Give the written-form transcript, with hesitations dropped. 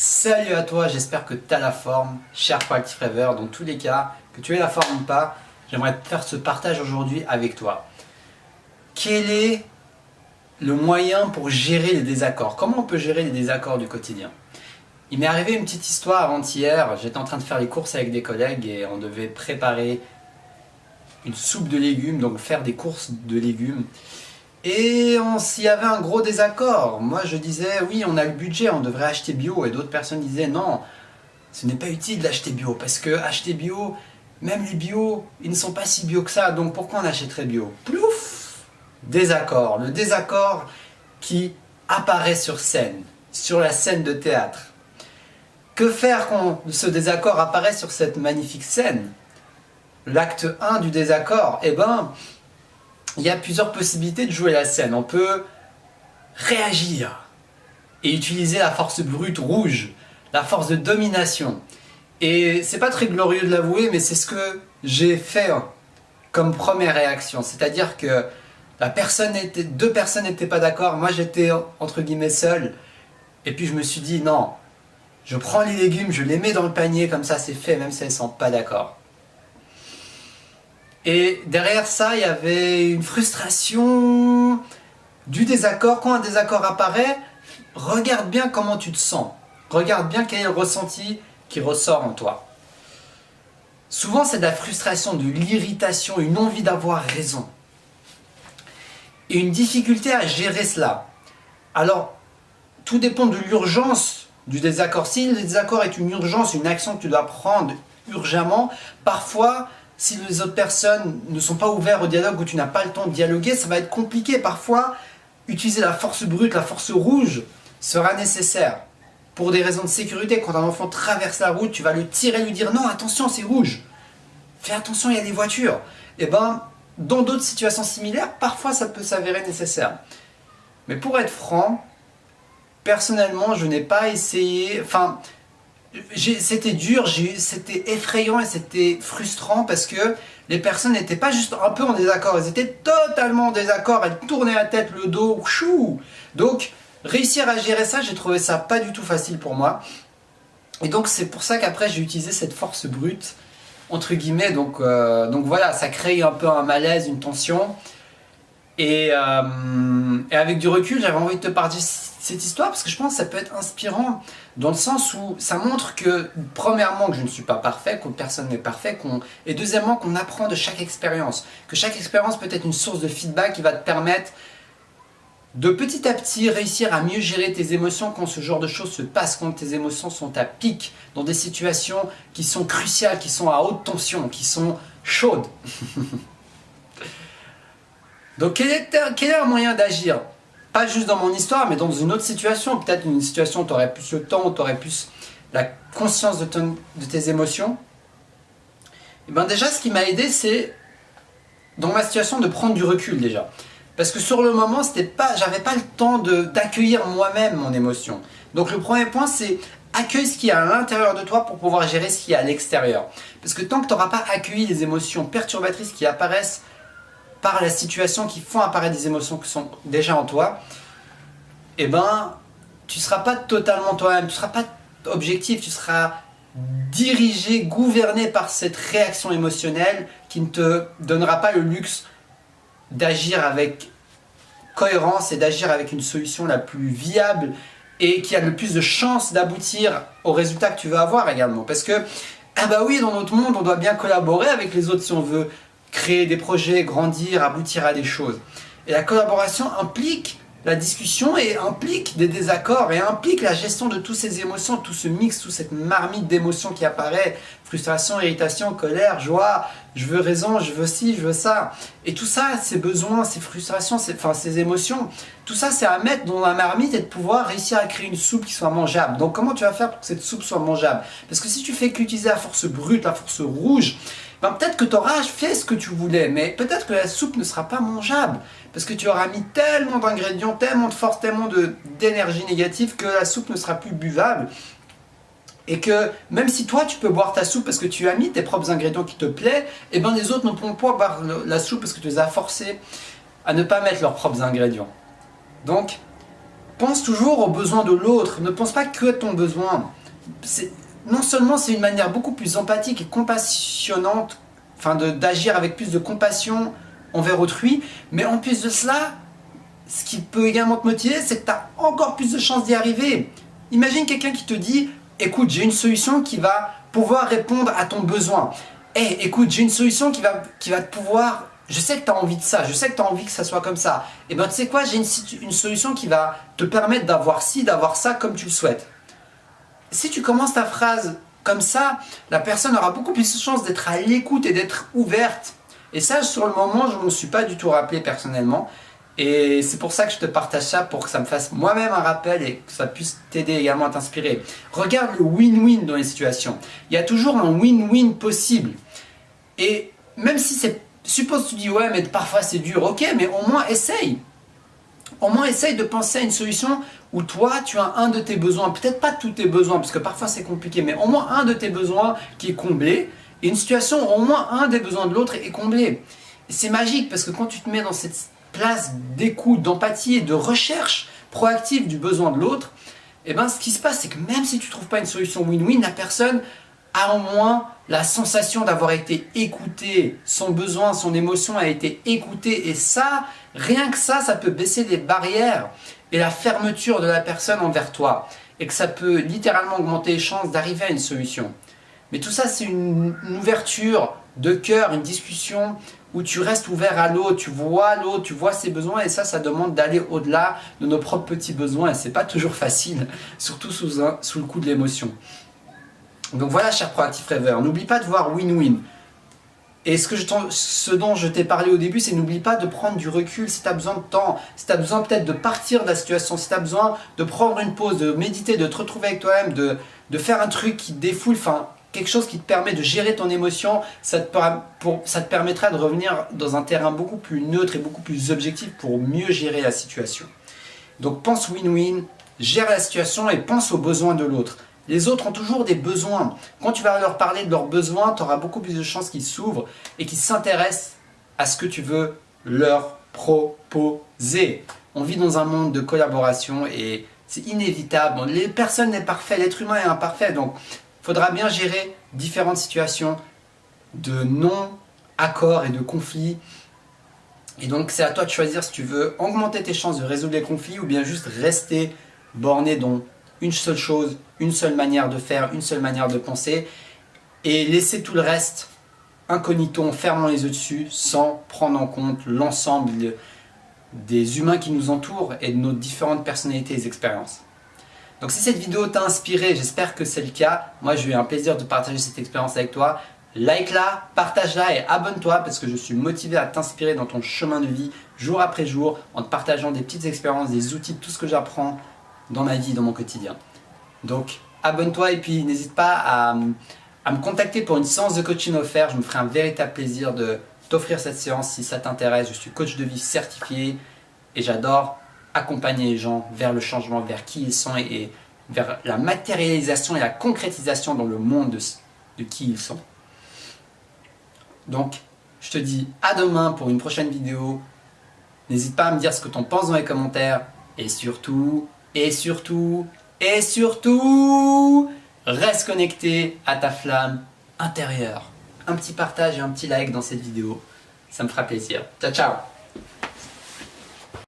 Salut à toi, j'espère que tu as la forme, cher Proactive Rêveur. Dans tous les cas, que tu aies la forme ou pas, j'aimerais te faire ce partage aujourd'hui avec toi. Quel est le moyen pour gérer les désaccords? Comment on peut gérer les désaccords du quotidien? Il m'est arrivé une petite histoire avant-hier. J'étais en train de faire les courses avec des collègues et on devait préparer une soupe de légumes, donc faire des courses de légumes. Et s'il y avait un gros désaccord. Moi je disais oui, on a le budget, on devrait acheter bio, et d'autres personnes disaient non, ce n'est pas utile d'acheter bio parce que acheter bio, même les bio, ils ne sont pas si bio que ça, donc pourquoi on achèterait bio? Plouf! Désaccord, le désaccord qui apparaît sur scène, sur la scène de théâtre. Que faire quand ce désaccord apparaît sur cette magnifique scène? L'acte 1 du désaccord, il y a plusieurs possibilités de jouer la scène. On peut réagir et utiliser la force brute rouge, la force de domination. Et c'est pas très glorieux de l'avouer, mais c'est ce que j'ai fait comme première réaction. C'est-à-dire que deux personnes n'étaient pas d'accord, moi j'étais entre guillemets seul, et puis je me suis dit non, je prends les légumes, je les mets dans le panier, comme ça c'est fait, même si elles ne sont pas d'accord. Et derrière ça, il y avait une frustration, du désaccord. Quand un désaccord apparaît, regarde bien comment tu te sens. Regarde bien quel est le ressenti qui ressort en toi. Souvent, c'est de la frustration, de l'irritation, une envie d'avoir raison. Et une difficulté à gérer cela. Alors, tout dépend de l'urgence du désaccord. Si le désaccord est une urgence, une action que tu dois prendre urgemment, parfois, si les autres personnes ne sont pas ouvertes au dialogue ou tu n'as pas le temps de dialoguer, ça va être compliqué. Parfois, utiliser la force brute, la force rouge sera nécessaire. Pour des raisons de sécurité, quand un enfant traverse la route, tu vas le tirer et lui dire « Non, attention, c'est rouge. Fais attention, il y a des voitures. » Dans d'autres situations similaires, parfois ça peut s'avérer nécessaire. Mais pour être franc, personnellement, je n'ai pas essayé... C'était dur, c'était effrayant et c'était frustrant parce que les personnes n'étaient pas juste un peu en désaccord, elles étaient totalement en désaccord, elles tournaient la tête, le dos, chou. Donc réussir à gérer ça, j'ai trouvé ça pas du tout facile pour moi. Et donc c'est pour ça qu'après j'ai utilisé cette force brute, entre guillemets, donc voilà, ça crée un peu un malaise, une tension. Et avec du recul, j'avais envie de te partager cette histoire parce que je pense que ça peut être inspirant dans le sens où ça montre que, premièrement, que je ne suis pas parfait, que personne n'est parfait, et deuxièmement, qu'on apprend de chaque expérience. Que chaque expérience peut être une source de feedback qui va te permettre de petit à petit réussir à mieux gérer tes émotions quand ce genre de choses se passe, quand tes émotions sont à pic, dans des situations qui sont cruciales, qui sont à haute tension, qui sont chaudes. Donc quel est un moyen d'agir? Pas juste dans mon histoire, mais dans une autre situation. Peut-être une situation où tu aurais plus le temps, où tu aurais plus la conscience de tes émotions. Et déjà, ce qui m'a aidé, c'est, dans ma situation, de prendre du recul déjà. Parce que sur le moment, j'avais pas le temps d'accueillir moi-même mon émotion. Donc le premier point, c'est accueille ce qui est à l'intérieur de toi pour pouvoir gérer ce qui est à l'extérieur. Parce que tant que tu n'auras pas accueilli les émotions perturbatrices qui apparaissent par la situation, qui font apparaître des émotions qui sont déjà en toi, tu ne seras pas totalement toi-même, tu ne seras pas objectif, tu seras dirigé, gouverné par cette réaction émotionnelle qui ne te donnera pas le luxe d'agir avec cohérence et d'agir avec une solution la plus viable et qui a le plus de chances d'aboutir au résultat que tu veux avoir également. Parce que, oui, dans notre monde, on doit bien collaborer avec les autres si on veut créer des projets, grandir, aboutir à des choses. Et la collaboration implique la discussion et implique des désaccords et implique la gestion de toutes ces émotions, tout ce mix, toute cette marmite d'émotions qui apparaît, frustration, irritation, colère, joie, je veux raison, je veux ci, je veux ça. Et tout ça, ces besoins, ces frustrations, ces émotions, tout ça c'est à mettre dans la marmite et de pouvoir réussir à créer une soupe qui soit mangeable. Donc comment tu vas faire pour que cette soupe soit mangeable? Parce que si tu fais qu'utiliser la force brute, la force rouge, peut-être que tu auras fait ce que tu voulais, mais peut-être que la soupe ne sera pas mangeable. Parce que tu auras mis tellement d'ingrédients, tellement de force, tellement d'énergie négative que la soupe ne sera plus buvable. Et que même si toi tu peux boire ta soupe parce que tu as mis tes propres ingrédients qui te plaisent, les autres ne pourront pas boire la soupe parce que tu les as forcés à ne pas mettre leurs propres ingrédients. Donc, pense toujours aux besoins de l'autre, ne pense pas que à ton besoin. Non seulement c'est une manière beaucoup plus empathique et compassionnante, enfin d'agir avec plus de compassion envers autrui, mais en plus de cela, ce qui peut également te motiver, c'est que tu as encore plus de chances d'y arriver. Imagine quelqu'un qui te dit « Écoute, j'ai une solution qui va pouvoir répondre à ton besoin. Hey, écoute, j'ai une solution qui va te pouvoir... Je sais que tu as envie de ça, je sais que tu as envie que ça soit comme ça. Et bien tu sais quoi, j'ai une solution qui va te permettre d'avoir ci, d'avoir ça comme tu le souhaites. » Si tu commences ta phrase comme ça, la personne aura beaucoup plus de chances d'être à l'écoute et d'être ouverte. Et ça, sur le moment, je ne m'en suis pas du tout rappelé personnellement. Et c'est pour ça que je te partage ça, pour que ça me fasse moi-même un rappel et que ça puisse t'aider également à t'inspirer. Regarde le win-win dans les situations. Il y a toujours un win-win possible. Et même si c'est... Suppose que tu dis, ouais, mais parfois c'est dur. Ok, mais au moins essaye. Au moins essaye de penser à une solution où toi, tu as un de tes besoins. Peut-être pas tous tes besoins, parce que parfois c'est compliqué, mais au moins un de tes besoins qui est comblé. Et une situation où au moins un des besoins de l'autre est comblé. Et c'est magique, parce que quand tu te mets dans cette place d'écoute, d'empathie et de recherche proactive du besoin de l'autre, et ben ce qui se passe, c'est que même si tu ne trouves pas une solution win-win, la personne a au moins la sensation d'avoir été écoutée, son besoin, son émotion a été écoutée, et ça, rien que ça peut baisser les barrières et la fermeture de la personne envers toi, et que ça peut littéralement augmenter les chances d'arriver à une solution. Mais tout ça, c'est une ouverture de cœur, une discussion où tu restes ouvert à l'autre, tu vois ses besoins, et ça demande d'aller au-delà de nos propres petits besoins, et c'est pas toujours facile, surtout sous le coup de l'émotion. Donc voilà, cher proactif rêveur, n'oublie pas de voir win-win. Et ce dont je t'ai parlé au début, c'est n'oublie pas de prendre du recul si tu as besoin de temps, si tu as besoin peut-être de partir de la situation, si tu as besoin de prendre une pause, de méditer, de te retrouver avec toi-même, de faire un truc qui te défoule, enfin quelque chose qui te permet de gérer ton émotion, ça te permettra de revenir dans un terrain beaucoup plus neutre et beaucoup plus objectif pour mieux gérer la situation. Donc pense win-win, gère la situation et pense aux besoins de l'autre. Les autres ont toujours des besoins. Quand tu vas leur parler de leurs besoins, tu auras beaucoup plus de chances qu'ils s'ouvrent et qu'ils s'intéressent à ce que tu veux leur proposer. On vit dans un monde de collaboration et c'est inévitable. Personne n'est parfait, l'être humain est imparfait. Donc, il faudra bien gérer différentes situations de non-accord et de conflits. Et donc, c'est à toi de choisir si tu veux augmenter tes chances de résoudre les conflits ou bien juste rester borné dans une seule chose, une seule manière de faire, une seule manière de penser et laisser tout le reste incognito en fermant les yeux dessus sans prendre en compte l'ensemble des humains qui nous entourent et de nos différentes personnalités et expériences. Donc si cette vidéo t'a inspiré, j'espère que c'est le cas. Moi j'ai eu un plaisir de partager cette expérience avec toi. Like-la, partage-la et abonne-toi parce que je suis motivé à t'inspirer dans ton chemin de vie jour après jour en te partageant des petites expériences, des outils, tout ce que j'apprends dans ma vie, dans mon quotidien. Donc abonne-toi et puis n'hésite pas à me contacter pour une séance de coaching offerte. Je me ferai un véritable plaisir de t'offrir cette séance si ça t'intéresse. Je suis coach de vie certifié et j'adore accompagner les gens vers le changement, vers qui ils sont et vers la matérialisation et la concrétisation dans le monde de qui ils sont. Donc je te dis à demain pour une prochaine vidéo. N'hésite pas à me dire ce que tu en penses dans les commentaires et surtout, reste connecté à ta flamme intérieure. Un petit partage et un petit like dans cette vidéo, ça me fera plaisir. Ciao, ciao!